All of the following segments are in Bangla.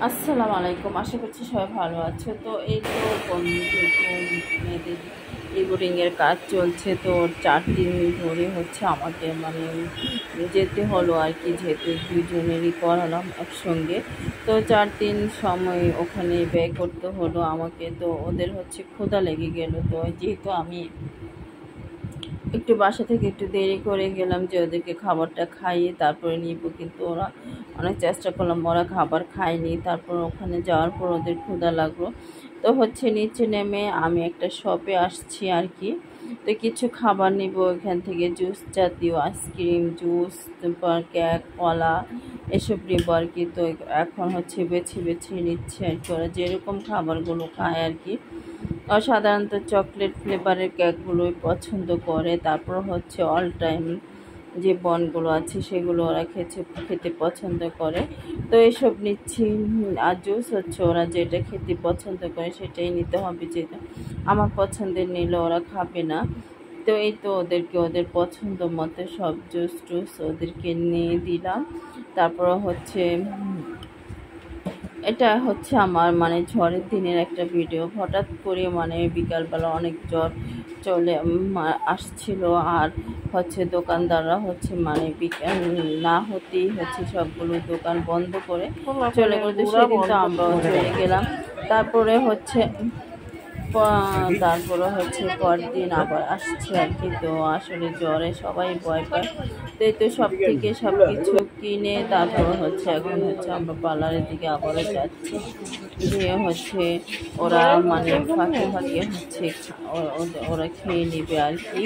আসসালামু আলাইকুম। আশা করছি সবাই ভালো আছে। তো এই তো মেয়েদের রিবোর্ডিংয়ের কাজ চলছে। তো 4 দিন ধরে হচ্ছে আমাকে মানে যেতে হলো আর কি, যেহেতু দুজনেরই করালাম একসঙ্গে। তো 4 দিন সময় ওখানে ব্যয় করতে হলো আমাকে। তো ওদের হচ্ছে ক্ষুধা লেগে গেল। তো যেহেতু আমি একটু বাসা থেকে একটু দেরি করে গেলাম যে ওদেরকে খাবারটা খাইয়ে তারপরে নিব, কিন্তু ওরা অনেক চেষ্টা করলাম, ওরা খাবার খায়নি। তারপর ওখানে যাওয়ার পর ওদের ক্ষুধা লাগলো। তো হচ্ছে নিচে নেমে আমি একটা শপে আসছি আর কি। তো কিছু খাবার নিব এখান থেকে, জুস জাতীয়, আইসক্রিম, জুস, তারপর কেক, কলা এসব নিব আর কি। তো এখন হচ্ছে বেছে বেছে নিচ্ছে আর কি, ওরা যেরকম খাবারগুলো খায় আর কি। সাধারণত চকলেট ফ্লেভারের কেকগুলোই পছন্দ করে। তারপর হচ্ছে অল টাইম যে বনগুলো আছে সেগুলো ওরা খেতে পছন্দ করে। তো এসব নিচ্ছি। আর জুস হচ্ছে ওরা যেটা খেতে পছন্দ করে সেটাই নিতে হবে, যেটা আমার পছন্দের নিলে ওরা খাবে না। তো এই তো ওদেরকে ওদের পছন্দ মতো সব জুস টুস ওদেরকে নিয়ে দিলাম। তারপর হচ্ছে এটা হচ্ছে আমার মানে ঝড়ের দিনের একটা ভিডিও। হঠাৎ করে মানে বিকালবেলা অনেক ঝড় চলে আসছিল। আর হচ্ছে দোকানদাররা হচ্ছে মানে বিকাল না হতেই হচ্ছে সবগুলো দোকান বন্ধ করে চলে গেল। তো সেদিন তো আমরাও চলে গেলাম। তারপরে হচ্ছে তারপরে হচ্ছে পরদিন আবার আসছে আর কি। তো আসলে জ্বরে সবাই ভয় পায়। তো এই তো সব থেকে সব কিছু কিনে তারপর হচ্ছে এখন হচ্ছে আমরা পার্লারের দিকে আবারও যাচ্ছি, যে হচ্ছে ওরা মানে ফাঁকে ফাঁকে হচ্ছে ওরা খেয়ে নেবে আর কি।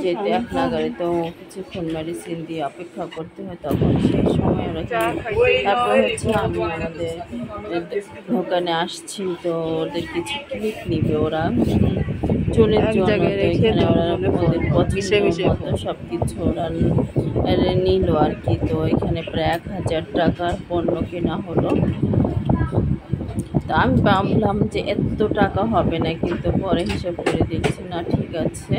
যেহেতু এক নাগারে তো কিছুক্ষণ মেডিসিন দিয়ে অপেক্ষা করতে হয়, তখন সেই সময় ওরা খেয়ে। তারপর হচ্ছে আমি আমাদের দোকানে আসছি। তো ওদের কিছু ক্লিপ নিবে ওরা চুলের জন্য। তো এখানে ওরা ওদের পছন্দ মতো সব কিছু ওরা নিল আর কি। তো এখানে প্রায় 1000 টাকার পণ্য কেনা হলো। তো আমি ভাবলাম যে এত টাকা হবে না, কিন্তু পরে হিসাব করে দেখছি না ঠিক আছে।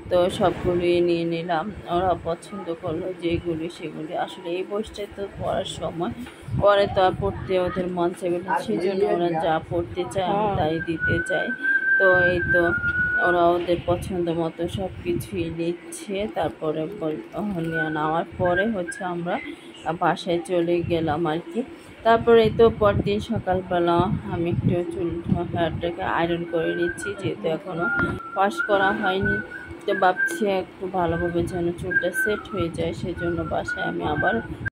তো সবগুলোই নিয়ে নিলাম। ওরা পছন্দ করলো যেগুলি সেগুলি। আসলে এই বয়সটায় তো পড়ার সময়, পরে তো আর পড়তে ওদের মন চাইবে না, সেই জন্য ওরা যা পড়তে চায় আমি তাই দিতে চাই। তো এই তো ওরা ওদের পছন্দ মতো সব কিছুই নিচ্ছে। তারপরে নেওয়ার পরে হচ্ছে আমরা বাসায় চলে গেলাম আর কি। তারপরে এই তো পরদিন সকালবেলা আমি একটু হেয়ারটাকে আয়রন করে নিচ্ছি, যেহেতু এখনও ওয়াশ করা হয়নি। তো ভাবছি একটু ভালোভাবে যেন চুলটা সেট হয়ে যায়, সেজন্য বাসায় আমি আবার